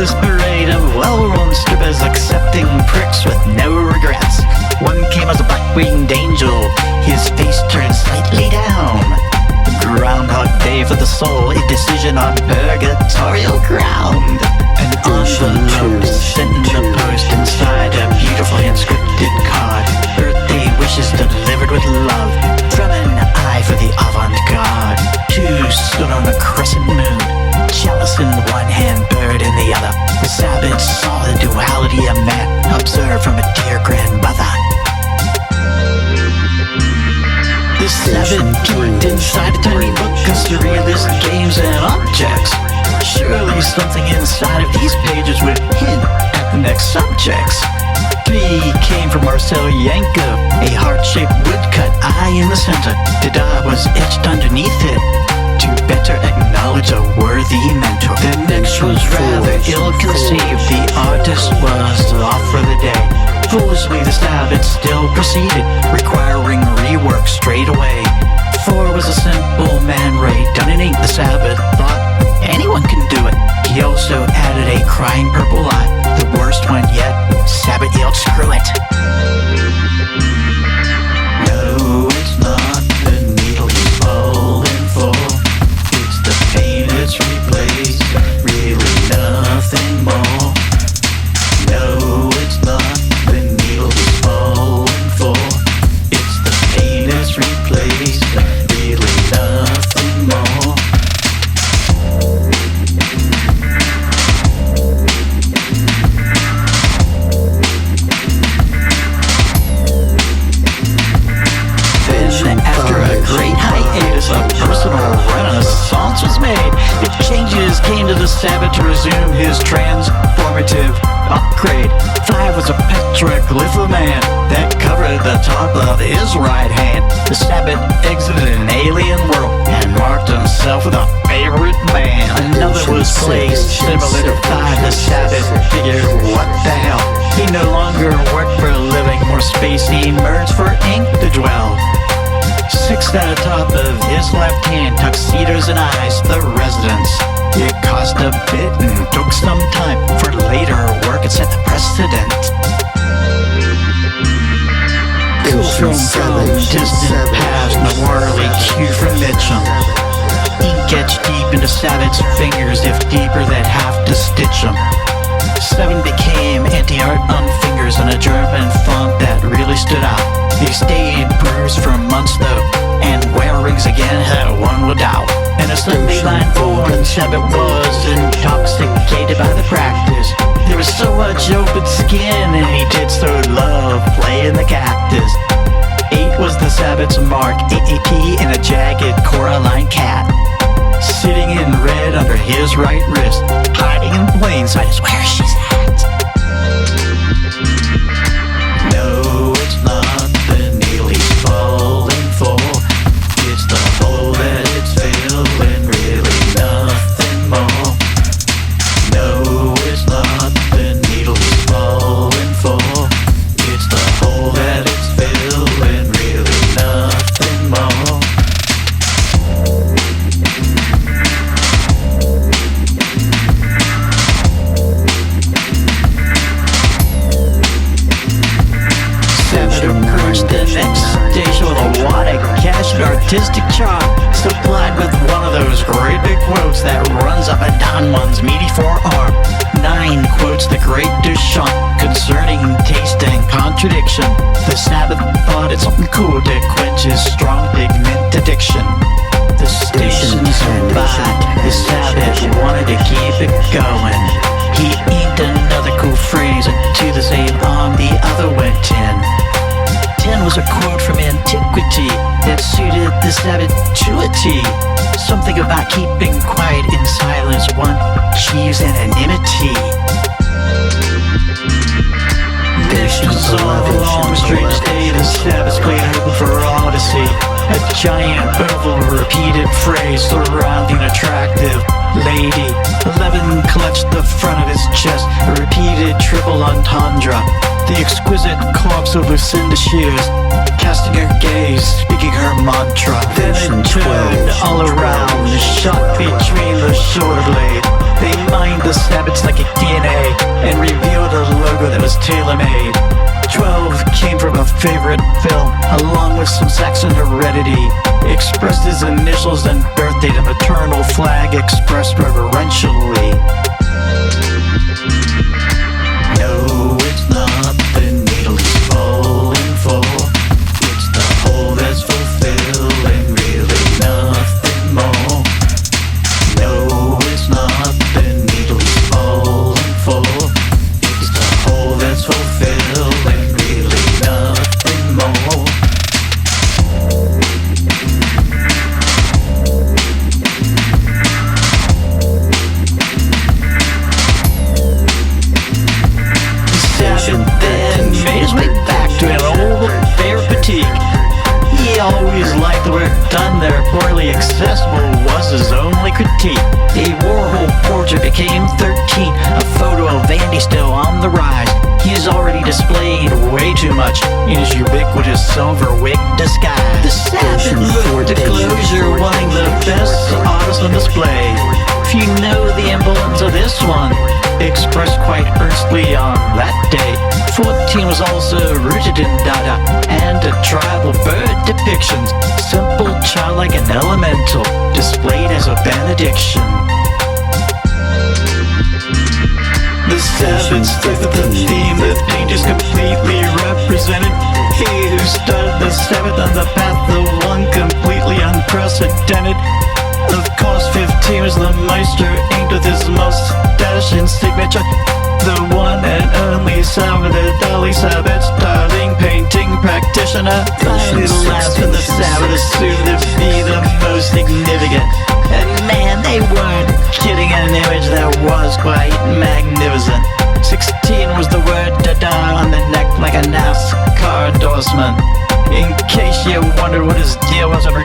this parade of well-worn strippers accepting pricks with no regrets. One came as a black-winged angel, his face turned slightly down. Groundhog Day for the soul, a decision on purgatorial ground. An envelope sent in the post inside a beautifully inscripted card. Birthday wishes delivered with love from an eye for the avant-garde. Two stood on a crescent moon, jealous in one hand, bird in the other. The Sabot saw the duality of man, observed from a dear grandmother. The Sabot peeked inside a tiny book of surrealist games and objects. Surely something inside of these pages would hint at the next subjects. 3 came from Marcel Yanko, a heart-shaped woodcut eye in the center. Dada was etched underneath it to better acknowledge a worthy mentor. The next was rather ill-conceived. The artist was off for the day. Foolishly, the Sabot still proceeded, requiring rework straight away. 4 was a simple man ray done in ink. The Sabot thought anyone can do it. He also added a crying purple eye, the worst one yet. Sabot yelled, "Screw it!" No, it's not the needle he's falling for. It's the pain it's replaced, really nothing more. No, it's not the needle he's falling for. It's the pain it's replaced, really nothing more. Great hiatus, a personal renaissance was made. If changes came to the Sabot to resume his transformative upgrade. 5 was a petroglyph of man that covered the top of his right hand. The Sabot exited an alien world and marked himself with a favorite band. Another was placed similar to 5. The Sabot figured, what the hell? He no longer worked for a living, more space emerged for ink to dwell. 6 at the top of his left hand, tuxedos and eyes, the residence. It cost a bit and took some time. For later work, it set the precedent. Cool from distant past, noirly cue from Mitchum. Ink etched deep into Sabot's fingers, if deeper they'd have to stitch them. 7 became anti-art on fingers in a German font that really stood out. They stayed bruised for months though, and wear rings again, one would doubt. And a Sunday line born, Sabot was intoxicated by the practice. There was so much open skin, and he did so love playing the cactus. 8 was the Sabot's mark, AAP in a jagged Coraline cat. Sitting in red under his right wrist, hiding in plain sight is where she's at. No, it's not the needle he's falling for. It's the hole that it's filling, really nothing more. No, it's not the needle he's falling for. It's the hole that it's filling, really nothing more. The next station with a wad of cash and artistic charm, supplied with one of those great big quotes that runs up and down one's meaty forearm. 9 quotes the great Duchamp concerning taste and contradiction. The Sabot thought it something cool to quench his strong pigment addiction. The station survived, the Sabot wanted to keep it going. He inked another cool phrase into the same arm the other went in. 10 was a quote from antiquity that suited the Sabot to a T. Something about keeping quiet in silence one achieves anonymity. Next was a long, strange day. The Sabot's played open for all to see. A giant oval repeated phrase surrounding attractive lady. 11 clutched the front of his chest, a repeated triple entendre. The exquisite corpse of Lucinda Shears, casting her gaze, speaking her mantra. Then it turned all around, shot between the shoulder blade. They mined the Sabots like a mandate a maternal flag expressed reverentially. No, it's not the needle he's falling for. It's the hole that's fulfilling, really nothing more. No, it's not the needle he's falling for. It's the hole that's fulfilling, really nothing more. Sabot then made his way back to an old fair boutique. He always liked the work done there. Poorly accessible was his only critique. A Warhol portrait became 13, a photo of Andy still on the rise. He's already displayed way too much in his ubiquitous silver wig disguise. The Sabot moved to closure, wanting the best artist on display. If you know the emblems of this one, expressed quite earnestly on that day. 14 was also rooted in Dada and a tribal bird depictions, simple, childlike, and elemental, displayed as a benediction. The Sabot stuck with the theme that painters completely represented. He who started the Sabot on the path, the one completely unprecedented. Of course, 15 was the Meister, inked with his most dashing signature. The one and only Salvador Dali, Sabot's darling painting practitioner. Finally, the last of the Sabot assumed to be the most significant. And man, they weren't kidding, an image that was quite magnificent. 16 was the word Dada on the neck like a NASCAR endorsement. In case you wondered what his deal was, over